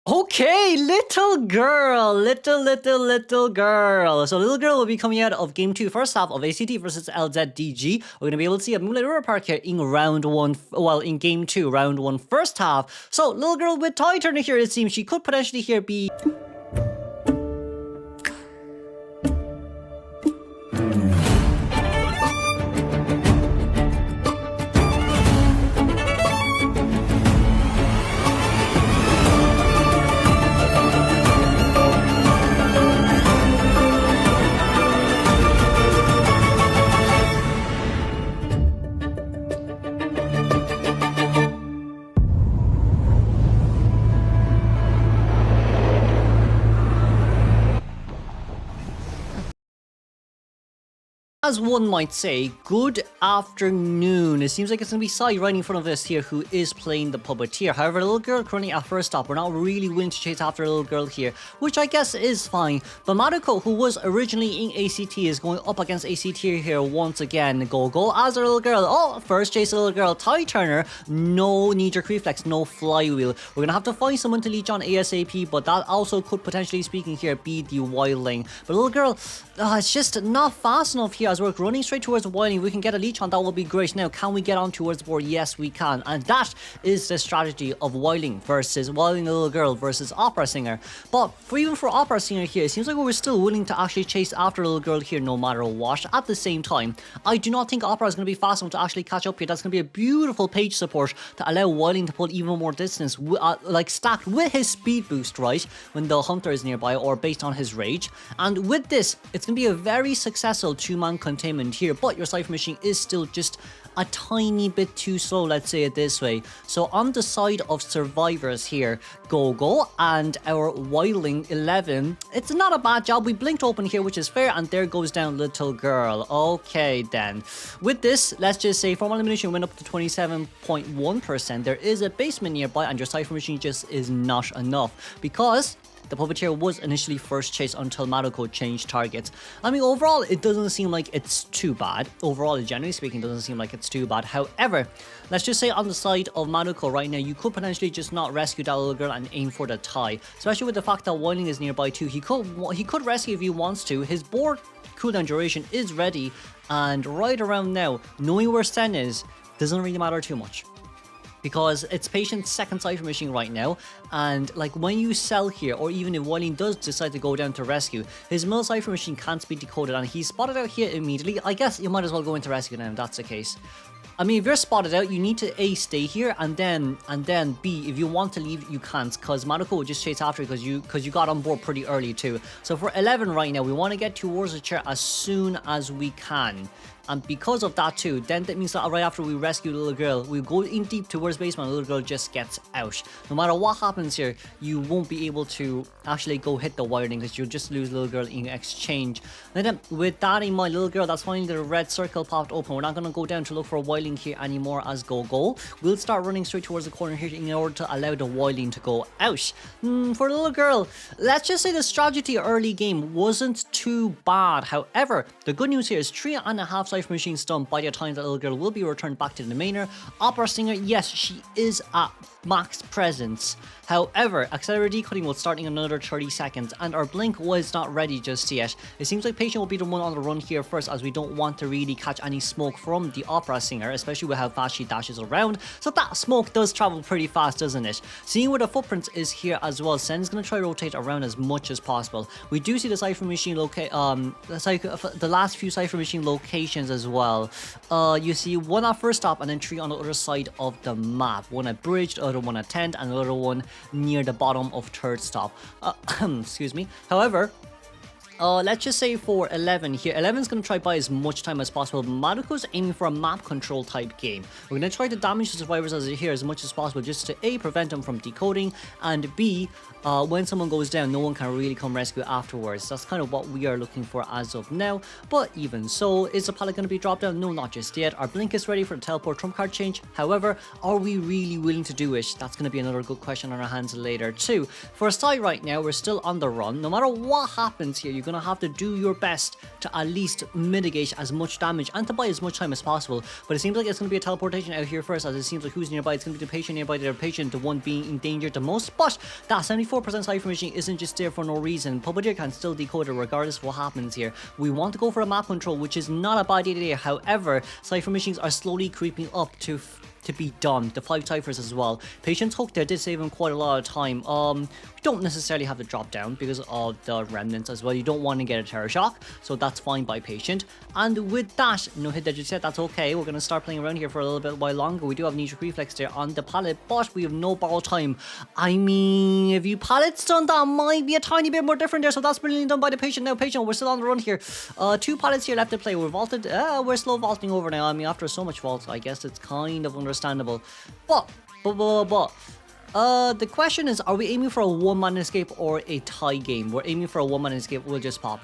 Okay, little girl, little girl. So little girl will be coming out of game 2, first half of ACT versus LZDG. We're going to be able to see a Moonlight River Park here in round 1, well, in game 2, round 1, first half. So little girl with Toy Turner here, it seems she could potentially here be... As one might say, good afternoon. It seems like it's going to be Sai right in front of us here who is playing the puppeteer. However, little girl currently at first stop. We're not really willing to chase after a little girl here, which I guess is fine. But Maruko, who was originally in ACT, is going up against ACT here once again. Go as a little girl. Oh, first chase a little girl. Toy Turner, no knee-jerk reflex, no flywheel. We're going to have to find someone to leech on ASAP, but that also could potentially speaking here be the wildling. But little girl, it's just not fast enough here. As we're running straight towards wildling, we can get a leech on, that will be great. Now, can we get on towards the board? Yes, we can. And that is the strategy of wildling a little girl versus opera singer. But even for opera singer here, it seems like we're still willing to actually chase after a little girl here no matter what. At the same time, I do not think opera is going to be fast enough to actually catch up here. That's going to be a beautiful page support to allow wildling to pull even more distance, like stacked with his speed boost, right, when the hunter is nearby, or based on his rage. And with this, it's going to be a very successful two-man containment here, but your Cypher Machine is still just a tiny bit too slow, let's say it this way. So on the side of survivors here, Go and our wildling 11, it's not a bad job. We blinked open here, which is fair, and there goes down little girl. Okay then, with this, let's just say formal elimination went up to 27.1%. there is a basement nearby, and your Cypher Machine just is not enough, because the puppeteer was initially first chased until Maruko changed targets. I mean, overall, it doesn't seem like it's too bad. Overall, generally speaking, it doesn't seem like it's too bad. However, let's just say on the side of Maruko right now, you could potentially just not rescue that little girl and aim for the tie. Especially with the fact that wildling is nearby too. He could rescue if he wants to. His board cooldown duration is ready. And right around now, knowing where Sen is, doesn't really matter too much, because it's Patient's second Cypher Machine right now, and like when you sell here, or even if wildling does decide to go down to rescue, his mill Cypher Machine can't be decoded, and he's spotted out here immediately. I guess you might as well go into rescue now if that's the case. I mean, if you're spotted out, you need to A, stay here, and then B, if you want to leave, you can't, because Maruko will just chase after you because you got on board pretty early too. So for 11 right now, we want to get towards the chair as soon as we can. And because of that too, then that means that right after we rescue the little girl, we go in deep towards basement, the little girl just gets out. No matter what happens here, you won't be able to actually go hit the wildling, because you'll just lose little girl in exchange. And then with that in mind, little girl, that's finally the red circle popped open. We're not going to go down to look for a wildling here anymore as Go. We'll start running straight towards the corner here in order to allow the wildling to go out. For the little girl, let's just say the strategy early game wasn't too bad. However, the good news here is 3.5 Cypher Machine stun by the time that little girl will be returned back to the mainer. Opera Singer, yes, she is at max presence. However, accelerator decoding will start in another 30 seconds, and our blink was not ready just yet. It seems like Patient will be the one on the run here first, as we don't want to really catch any smoke from the Opera Singer, especially with how fast she dashes around. So that smoke does travel pretty fast, doesn't it? Seeing where the footprints is here as well, Sen's going to try to rotate around as much as possible. We do see the Cypher Machine the last few Cypher Machine locations as well. You see one at first stop, and then 3 on the other side of the map. One at bridge, the other one at 10th, and the other one near the bottom of third stop. Excuse me. However, let's just say for 11 here, 11's going to try buy as much time as possible. Maruko's aiming for a map control type game. We're going to try to damage the survivors as here as much as possible, just to A, prevent them from decoding, and B, when someone goes down, no one can really come rescue afterwards. That's kind of what we are looking for as of now. But even so, is the pallet going to be dropped down? No, not just yet. Our blink is ready for the teleport trump card change. However, are we really willing to do it? That's going to be another good question on our hands later too. For a side right now, we're still on the run. No matter what happens here, you're going going to have to do your best to at least mitigate as much damage and to buy as much time as possible. But it seems like it's going to be a teleportation out here first, as it seems like who's nearby. It's going to be the patient nearby, the patient, the one being endangered the most. But that 74% cipher machine isn't just there for no reason. Puppeteer can still decode it regardless of what happens here. We want to go for a map control, which is not a bad idea. However, cipher machines are slowly creeping up to be done. The 5 ciphers as well. Patient's hook there did save him quite a lot of time. We don't necessarily have to drop down because of the remnants as well. You don't want to get a terror shock, so that's fine by patient. And with that, no hit that you said, that's okay. We're going to start playing around here for a little bit while longer. We do have knee-jerk reflex there on the pallet, but we have no borrow time. I mean, if you pallet stun, that might be a tiny bit more different there, so that's brilliantly done by the patient. Now, patient, we're still on the run here. 2 pallets here left to play. We're vaulted. We're slow vaulting over now. I mean, after so much vault, I guess it's kind of understandable. But the question is, are we aiming for a one-man escape or a tie game? We're aiming for a one-man escape. We'll just pop.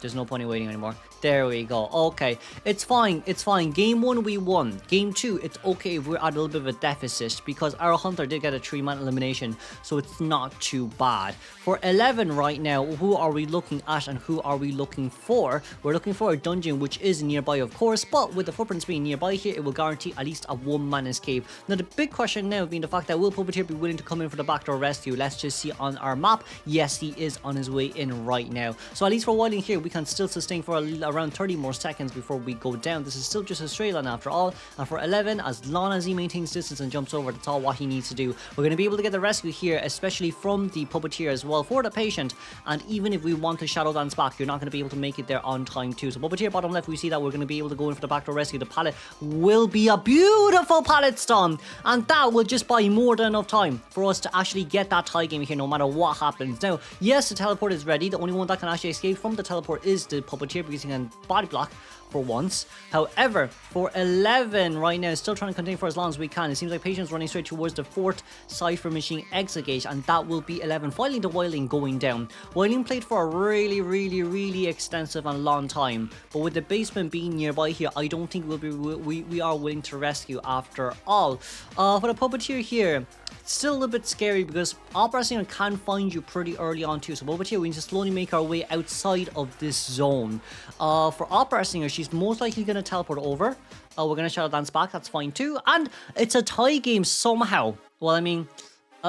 There's no point in waiting anymore. There we go. Okay, it's fine. Game 1 we won. Game 2, it's okay if we're at a little bit of a deficit because our hunter did get a 3-man elimination, so it's not too bad. For 11 right now, who are we looking at and who are we looking for? We're looking for a dungeon, which is nearby, of course, but with the footprints being nearby here, it will guarantee at least a one-man escape. Now, the big question now being the fact that will Puppeteer be willing to come in for the backdoor rescue? Let's just see on our map. Yes, he is on his way in right now. So at least for a while in here, we can still sustain for around 30 more seconds before we go down. This is still just a straight line after all. And for 11, as long as he maintains distance and jumps over, that's all what he needs to do. We're going to be able to get the rescue here, especially from the Puppeteer as well for the patient. And even if we want to shadow dance back, you're not going to be able to make it there on time too. So Puppeteer bottom left, we see that we're going to be able to go in for the backdoor rescue. The pallet will be a beautiful pallet stun, and that will just buy more than enough time for us to actually get that tie game here no matter what happens. Now, yes, the teleport is ready. The only one that can actually escape from the teleport is the Puppeteer because he can body block for once. However, for 11 right now, still trying to contain for as long as we can. It seems like patient's running straight towards the 4th cipher machine exit gate, and that will be 11. Finally, the Wailing going down. Wailing played for a really extensive and long time, but with the basement being nearby here, I don't think we are willing to rescue after all. For the Puppeteer here, still a little bit scary because Opera Singer can find you pretty early on too. So Puppeteer, we need to slowly make our way outside of this zone. For Opera Singer, she's most likely going to teleport over. We're going to shadow dance back. That's fine too. And it's a tie game somehow. Well, I mean,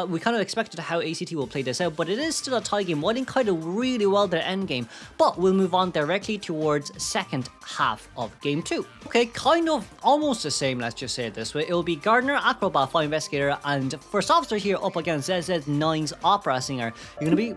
we kind of expected how ACT will play this out, but it is still a tie game. Winning kind of really well their end game, but we'll move on directly towards second half of game 2. Okay, kind of almost the same, let's just say it this way. It will be Gardener, Acrobat, Fire Investigator, and First Officer here up against ZZ9's Opera Singer. You're gonna be...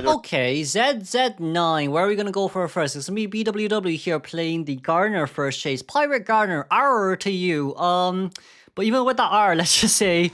Okay, ZZ9, where are we gonna go for first? It's gonna be BWW here playing the Gardener first chase. Pirate Gardener, R to you. But even with that R, let's just say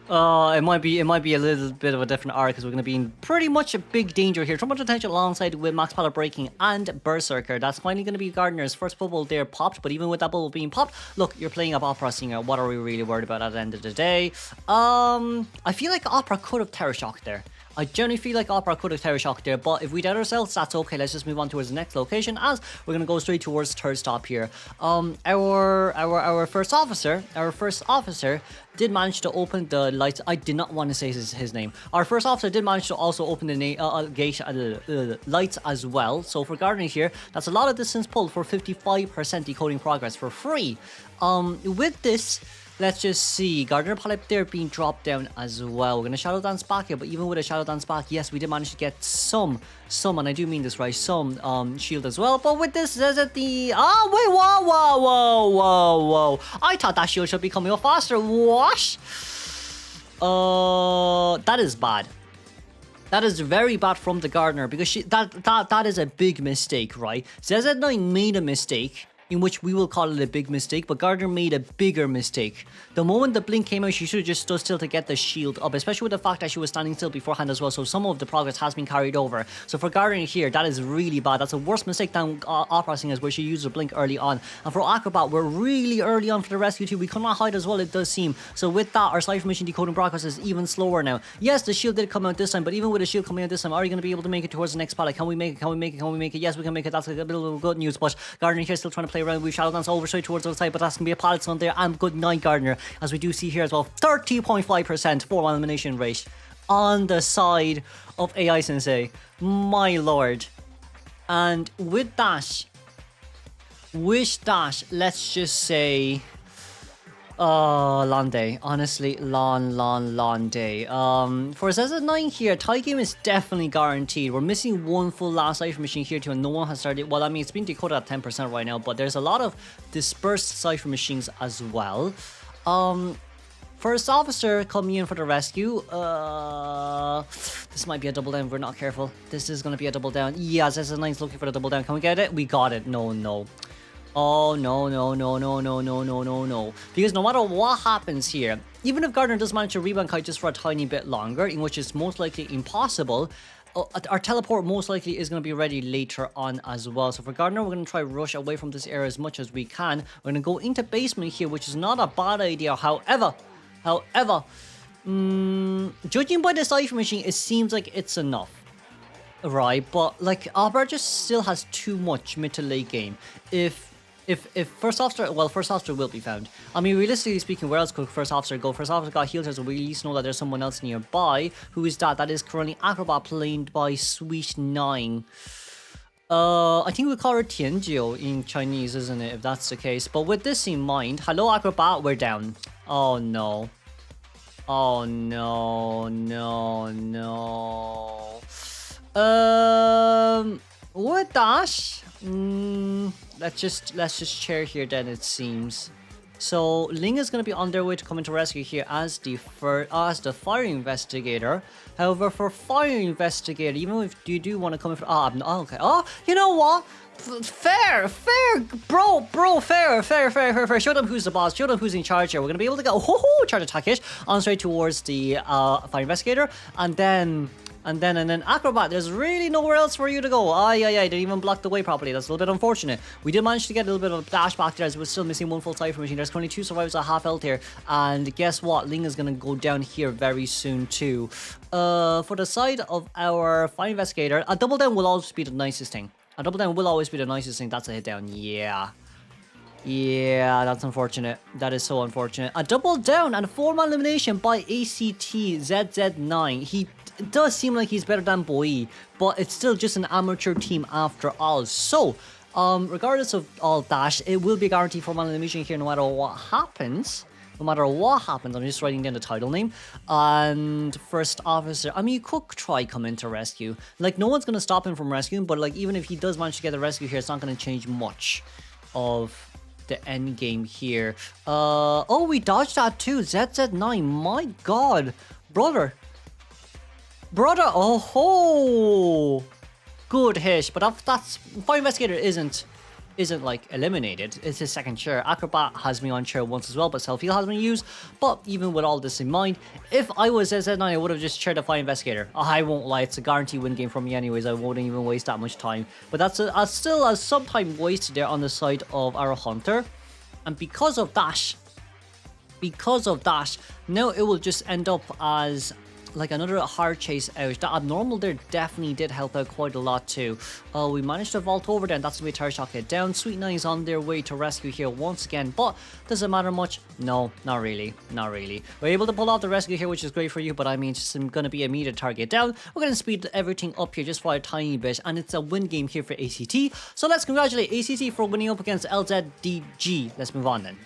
it might be a little bit of a different R because we're going to be in pretty much a big danger here. Too much attention alongside with Max Pallet Breaking and Berserker. That's finally going to be Gardener's first bubble there popped, but even with that bubble being popped, look, you're playing up Opera Singer. What are we really worried about at the end of the day? I feel like Opera could have Terror Shock there. I generally feel like Opera could have Terror Shock there, but if we doubt ourselves, that's okay. Let's just move on towards the next location as we're gonna go straight towards third stop here. Our first officer did manage to open the lights. I did not want to say his name. Our first officer did manage to also open the gate lights as well. So for Gardening here, that's a lot of distance pulled for 55% decoding progress for free. With this, let's just see. Gardener Pallet there being dropped down as well. We're going to Shadow Dance back here, but even with a Shadow Dance back, yes, we did manage to get some, and I do mean this right, some shield as well. But with this, is it the... Oh, wait, whoa. I thought that shield should be coming up faster. What? That is bad. That is very bad from the Gardener because that is a big mistake, right? ZZ9 made a mistake in which we will call it a big mistake, but Gardner made a bigger mistake. The moment the blink came out, she should have just stood still to get the shield up, especially with the fact that she was standing still beforehand as well, so some of the progress has been carried over. So for Gardner here, that is really bad. That's a worse mistake than Opera Singers, where she used her blink early on. And for Acrobat, we're really early on for the rescue too. We could not hide as well, it does seem. So with that, our Cypher Machine decoding progress is even slower now. Yes, the shield did come out this time, but even with the shield coming out this time, are you going to be able to make it towards the next pallet? Can we make it? Can we make it? Can we make it? Yes, we can make it. That's a bit of good news, but Gardner here still trying to play around. We Shadow Dance over straight towards the outside, but that's going to be a pallet on there. And good night, Gardner, as we do see here as well. 30.5% for elimination rate on the side of AI Sensei. My lord. And with that, let's just say, long day. Honestly, long day. For ZZ9 here, tie game is definitely guaranteed. We're missing one full last Cypher Machine here too, and no one has started. Well, I mean, it's been decoded at 10% right now, but there's a lot of dispersed Cypher Machines as well. First officer coming in for the rescue. This might be a double down if we're not careful. This is going to be a double down. Yeah, ZZ9's looking for the double down. Can we get it? We got it. No. Oh, no. Because no matter what happens here, even if Gardner does manage to rebound Kite just for a tiny bit longer, in which is most likely impossible, our teleport most likely is going to be ready later on as well. So for Gardner, we're going to try rush away from this area as much as we can. We're going to go into basement here, which is not a bad idea. However, judging by the Cypher Machine, it seems like it's enough. Right, but like Albert just still has too much mid to late game. If first officer, well, first officer will be found. I mean, realistically speaking, where else could first officer go? First officer got healed, so we at least know that there's someone else nearby. Who is that? That is currently Acrobat, played by Sweet 9. I think we call her Tianjiu in Chinese, isn't it? If that's the case. But with this in mind, hello Acrobat, we're down. Oh no. Oh no. With that, let's just chair here then, it seems. So Ling is going to be on their way to come into rescue here as the fire investigator. However, for fire investigator, even if you do want to come in for okay. Oh, you know what? Fair, bro, fair. Show them who's the boss. Show them who's in charge here. We're gonna be able to go charge attack hit on straight towards the fire investigator, and then Acrobat. There's really nowhere else for you to go. They didn't even block the way properly. That's a little bit unfortunate. We did manage to get a little bit of a dash back there, as we're still missing one full Cypher Machine. There's currently 2 survivors at half health here, and guess what? Ling is gonna go down here very soon too. For the side of our fire investigator, a double down will always be the nicest thing. That's a hit down. Yeah, that's unfortunate. That is so unfortunate. A double down and a 4-man elimination by ACT ZZ9. He does seem like he's better than Boy, but it's still just an amateur team after all. So, regardless of all that, it will be guaranteed 4-man elimination here no matter what happens. I'm just writing down the title name. And first officer, I mean, you could try come in to rescue. Like, no one's going to stop him from rescuing, but like, even if he does manage to get the rescue here, it's not going to change much of the end game here. Oh, we dodged that too. ZZ9, my god. Brother, oh ho. Good hit, but that's fire investigator isn't like eliminated. It's his second chair. Acrobat has me on chair once as well, but self-heal has been used. But even with all this in mind, if I was ZZ9, I would have just chaired a fire investigator. I won't lie, it's a guaranteed win game for me anyways. I won't even waste that much time. But that's still some time wasted there on the side of our hunter. And because of that, now it will just end up as like another hard chase out. That abnormal there definitely did help out quite a lot too. We managed to vault over there, and that's gonna be a terror shock hit down. Sweet 9 is on their way to rescue here once again, but does it matter much? No, not really. We're able to pull out the rescue here, which is great for you, but I mean, it's just gonna be immediate target down. We're gonna speed everything up here just for a tiny bit, and it's a win game here for ACT. So let's congratulate ACT for winning up against LZDG. Let's move on then.